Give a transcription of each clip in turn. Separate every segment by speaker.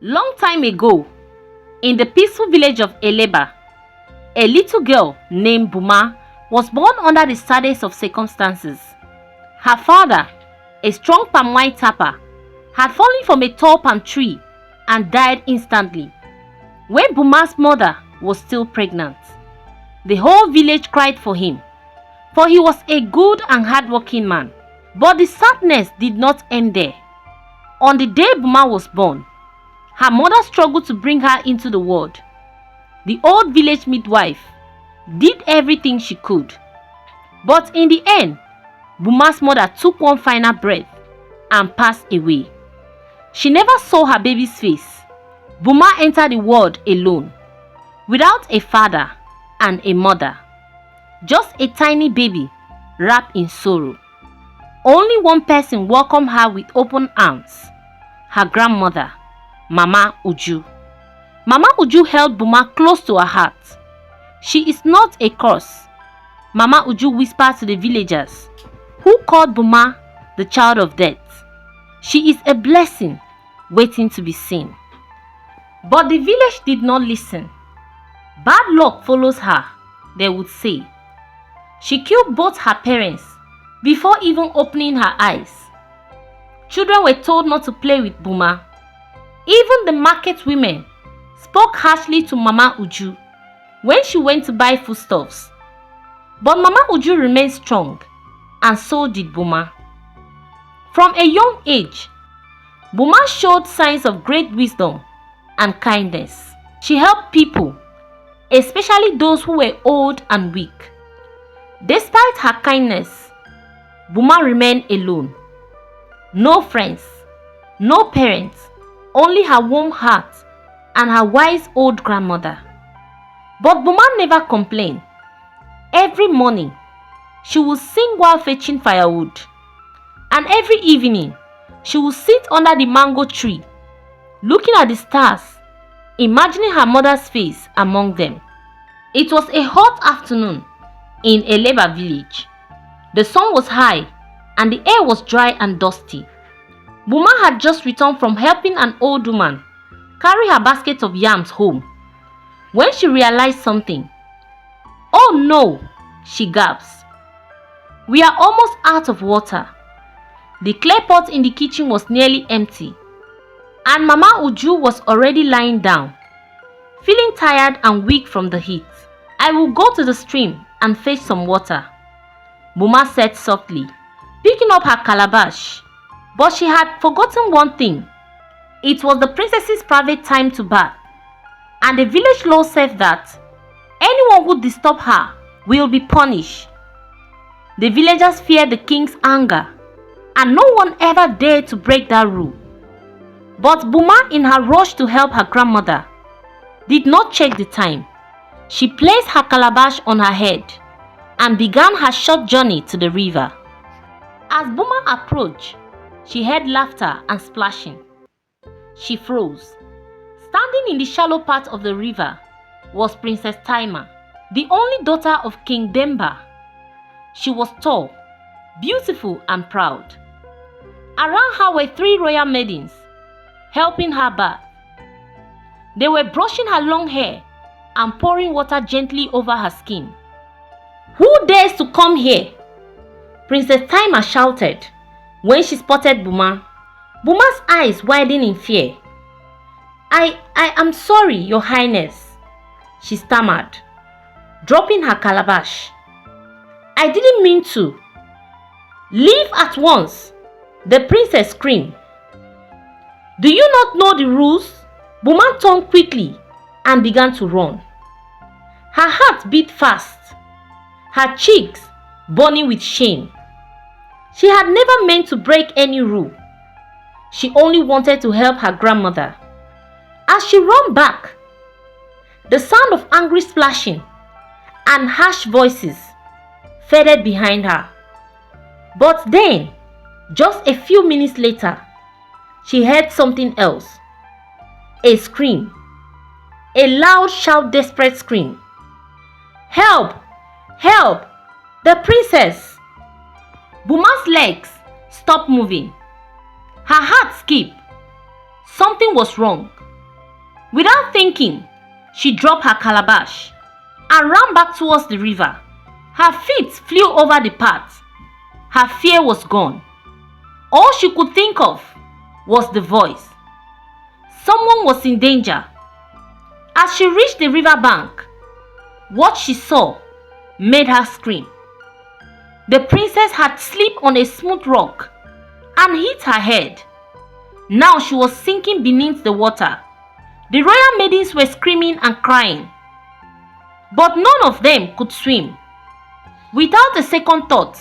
Speaker 1: Long time ago, in the peaceful village of Eleba, a little girl named Buma was born under the saddest of circumstances. Her father, a strong palm wine tapper, had fallen from a tall palm tree and died instantly when Buma's mother was still pregnant. The whole village cried for him, for he was a good and hardworking man. But the sadness did not end there. On the day Buma was born, her mother struggled to bring her into the world. The old village midwife did everything she could. But in the end, Buma's mother took one final breath and passed away. She never saw her baby's face. Buma entered the world alone, without a father and a mother. Just a tiny baby wrapped in sorrow. Only one person welcomed her with open arms, her grandmother, Mama Uju. Mama Uju held Buma close to her heart. "She is not a curse," Mama Uju whispered to the villagers, who called Buma the child of death. "She is a blessing waiting to be seen." But the village did not listen. "Bad luck follows her," they would say. She killed both her parents before even opening her eyes. Children were told not to play with Buma. Even the market women spoke harshly to Mama Uju when she went to buy foodstuffs. But Mama Uju remained strong, and so did Buma. From a young age, Buma showed signs of great wisdom and kindness. She helped people, especially those who were old and weak. Despite her kindness, Buma remained alone. No friends, no parents, only her warm heart and her wise old grandmother. But Buma never complained. Every morning, she would sing while fetching firewood. And every evening, she would sit under the mango tree, looking at the stars, imagining her mother's face among them. It was a hot afternoon in Eleba village. The sun was high and the air was dry and dusty. Buma had just returned from helping an old woman carry her basket of yams home when she realized something. "Oh no," she gasped. "We are almost out of water." The clay pot in the kitchen was nearly empty, and Mama Uju was already lying down, feeling tired and weak from the heat. "I will go to the stream and fetch some water," Buma said softly, picking up her calabash. But she had forgotten one thing. It was the princess's private time to bath, and the village law said that anyone who disturbs her will be punished. The villagers feared the king's anger, and no one ever dared to break that rule. But Buma, in her rush to help her grandmother, did not check the time. She placed her calabash on her head and began her short journey to the river. As Buma approached, she heard laughter and splashing. She froze. Standing in the shallow part of the river was Princess Taima, the only daughter of King Demba. She was tall, beautiful and proud. Around her were 3 royal maidens, helping her bath. They were brushing her long hair and pouring water gently over her skin. "Who dares to come here?" Princess Taima shouted when she spotted Buma. Buma's eyes widened in fear. I am sorry, Your Highness," she stammered, dropping her calabash. "I didn't mean to." "Leave at once," the princess screamed. "Do you not know the rules?" Buma turned quickly and began to run. Her heart beat fast, her cheeks burning with shame. She had never meant to break any rule. She only wanted to help her grandmother. As she ran back, the sound of angry splashing and harsh voices faded behind her. But then, just a few minutes later, she heard something else. A scream. A loud shout, desperate scream. "Help! Help! The princess!" Buma's legs stopped moving. Her heart skipped. Something was wrong. Without thinking, she dropped her calabash and ran back towards the river. Her feet flew over the path. Her fear was gone. All she could think of was the voice. Someone was in danger. As she reached the river bank, what she saw made her scream. The princess had slipped on a smooth rock and hit her head. Now she was sinking beneath the water. The royal maidens were screaming and crying, but none of them could swim. Without a second thought,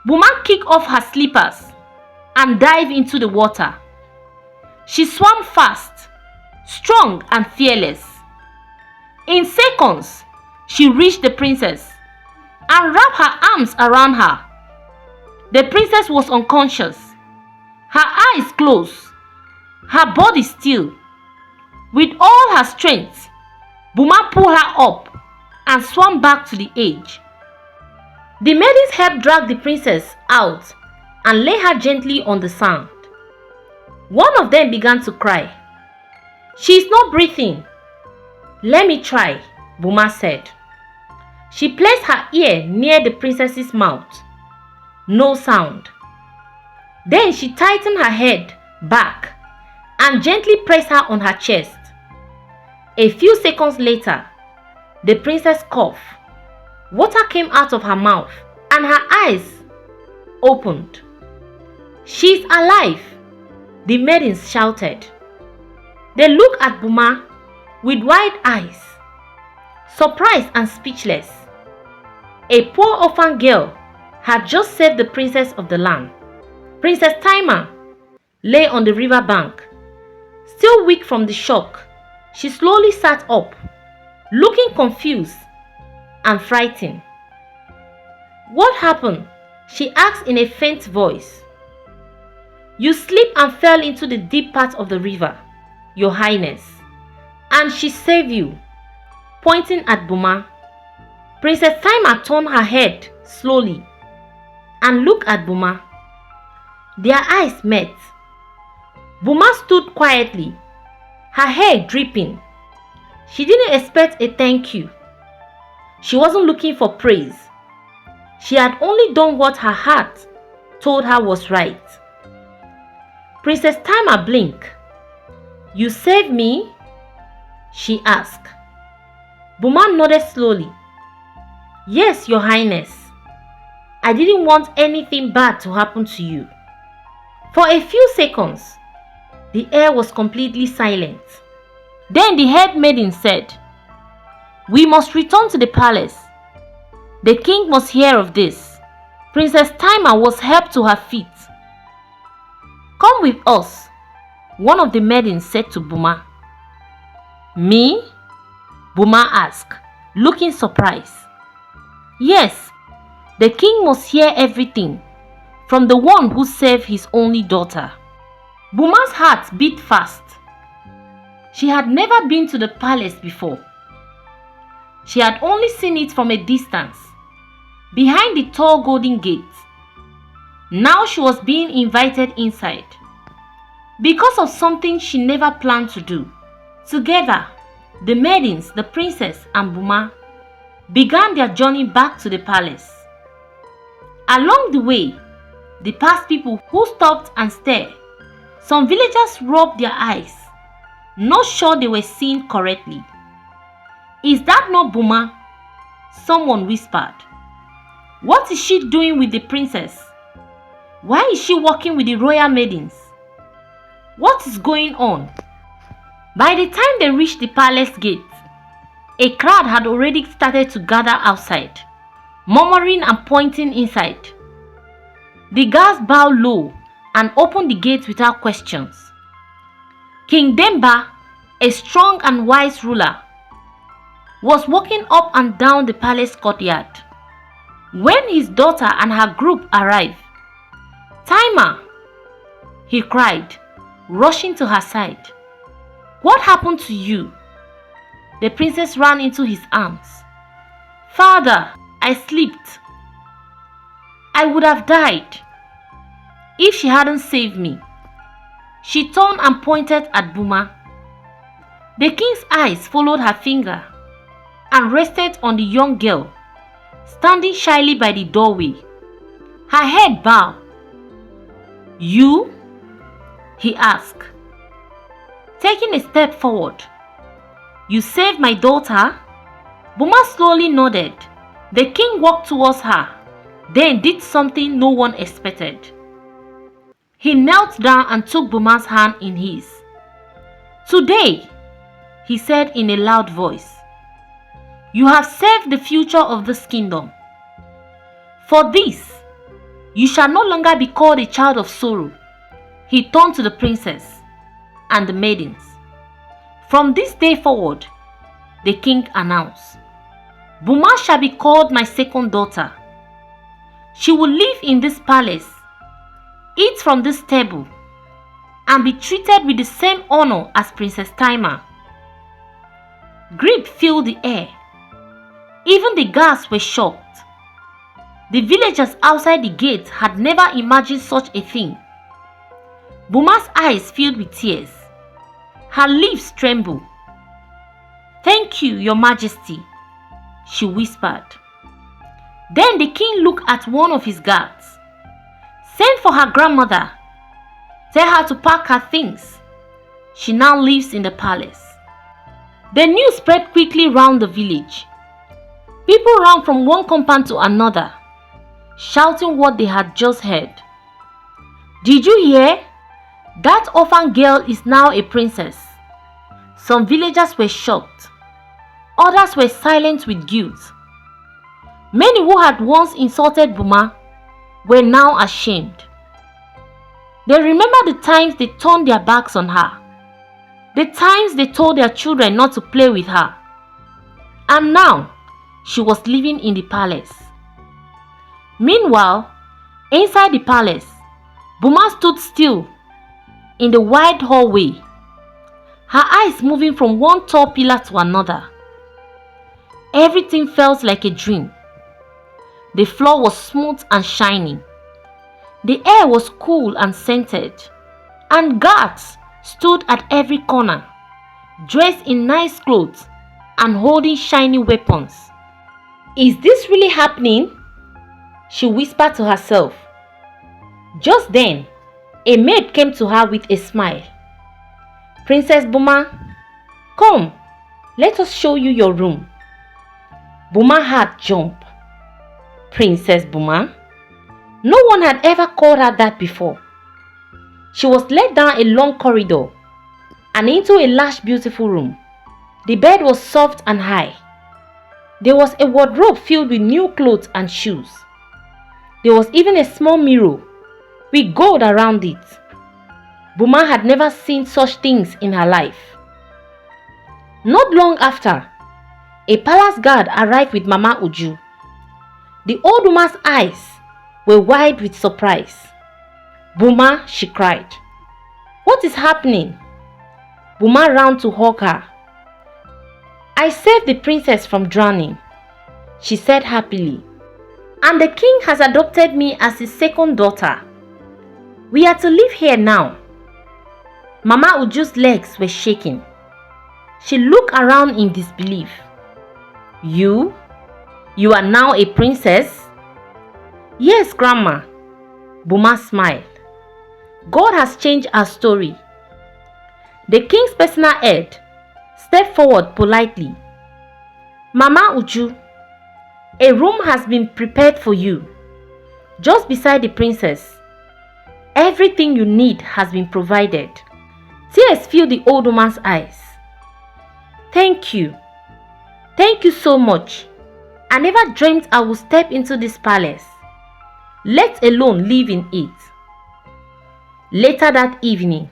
Speaker 1: Buma kicked off her slippers and dived into the water. She swam fast, strong and fearless. In seconds, she reached the princess and wrapped her arms around her. The princess was unconscious, her eyes closed, her body still. With all her strength, Buma pulled her up and swam back to the edge. The maidens helped drag the princess out and lay her gently on the sand. One of them began to cry. "She is not breathing." "Let me try," Buma said. She placed her ear near the princess's mouth. No sound. Then she tightened her head back and gently pressed her on her chest. A few seconds later, the princess coughed. Water came out of her mouth and her eyes opened. "She's alive," the maidens shouted. They looked at Buma with wide eyes, surprised and speechless. A poor orphan girl had just saved the princess of the land. Princess Taima lay on the river bank. Still weak from the shock, she slowly sat up, looking confused and frightened. "What happened?" she asked in a faint voice. "You slipped and fell into the deep part of the river, Your Highness, and she saved you," pointing at Buma. Princess Taima turned her head slowly and looked at Buma. Their eyes met. Buma stood quietly, her hair dripping. She didn't expect a thank you. She wasn't looking for praise. She had only done what her heart told her was right. Princess Taima blinked. "You saved me?" she asked. Buma nodded slowly. "Yes, Your Highness. I didn't want anything bad to happen to you." For a few seconds, the air was completely silent. Then the head maiden said, "We must return to the palace. The king must hear of this." Princess Taima was helped to her feet. "Come with us," one of the maidens said to Buma. "Me?" Buma asked, looking surprised. "Yes, the king must hear everything from the one who saved his only daughter." Buma's heart beat fast. She had never been to the palace before. She had only seen it from a distance, behind the tall golden gate. Now she was being invited inside, because of something she never planned to do. Together, the maidens, the princess and Buma began their journey back to the palace. Along the way, they passed people who stopped and stared. Some villagers rubbed their eyes, not sure they were seeing correctly. "Is that not Buma?" someone whispered. "What is she doing with the princess? Why is she walking with the royal maidens? What is going on?" By the time they reached the palace gate, a crowd had already started to gather outside, murmuring and pointing inside. The guards bowed low and opened the gate without questions. King Demba, a strong and wise ruler, was walking up and down the palace courtyard when his daughter and her group arrived. "Taima!" he cried, rushing to her side. "What happened to you?" The princess ran into his arms. "Father, I slipped. I would have died if she hadn't saved me." She turned and pointed at Buma. The king's eyes followed her finger and rested on the young girl standing shyly by the doorway, her head bowed. "You?" he asked, taking a step forward. "You saved my daughter?" Boma slowly nodded. The king walked towards her, then did something no one expected. He knelt down and took Boma's hand in his. "Today," he said in a loud voice, "you have saved the future of this kingdom. For this, you shall no longer be called a child of sorrow." He turned to the princess and the maidens. "From this day forward," the king announced, "Boma shall be called my second daughter. She will live in this palace, eat from this table, and be treated with the same honor as Princess Taima." Grief filled the air. Even the guards were shocked. The villagers outside the gate had never imagined such a thing. Boma's eyes filled with tears. Her lips trembled. "Thank you, Your Majesty," she whispered. Then the king looked at one of his guards. "Send for her grandmother. Tell her to pack her things. She now lives in the palace." The news spread quickly round the village. People ran from one compound to another, shouting what they had just heard. "Did you hear? That orphan girl is now a princess." Some villagers were shocked. Others were silent with guilt. Many who had once insulted Boma were now ashamed. They remembered the times they turned their backs on her, the times they told their children not to play with her. And now, she was living in the palace. Meanwhile, inside the palace, Boma stood still in the wide hallway, her eyes moving from one tall pillar to another. Everything felt like a dream. The floor was smooth and shiny. The air was cool and scented, and guards stood at every corner, dressed in nice clothes and holding shiny weapons. "Is this really happening?" she whispered to herself. Just then, a maid came to her with a smile. "Princess Boma, come, let us show you your room." Boma's heart jumped. Princess Boma? No one had ever called her that before. She was led down a long corridor and into a large beautiful room. The bed was soft and high. There was a wardrobe filled with new clothes and shoes. There was even a small mirror with gold around it. Boma had never seen such things in her life. Not long after, a palace guard arrived with Mama Uju. The old woman's eyes were wide with surprise. "Boma," she cried, "what is happening?" Boma ran to hug her. "I saved the princess from drowning," she said happily. "And the king has adopted me as his second daughter. We are to live here now." Mama Uju's legs were shaking. She looked around in disbelief. You are now a princess?" "Yes, Grandma," Boma smiled. "God has changed our story." The king's personal head stepped forward politely. "Mama Uju, a room has been prepared for you, just beside the princess. Everything you need has been provided." Tears filled the old woman's eyes. Thank you so much. I never dreamt I would step into this palace, let alone live in it." Later that evening,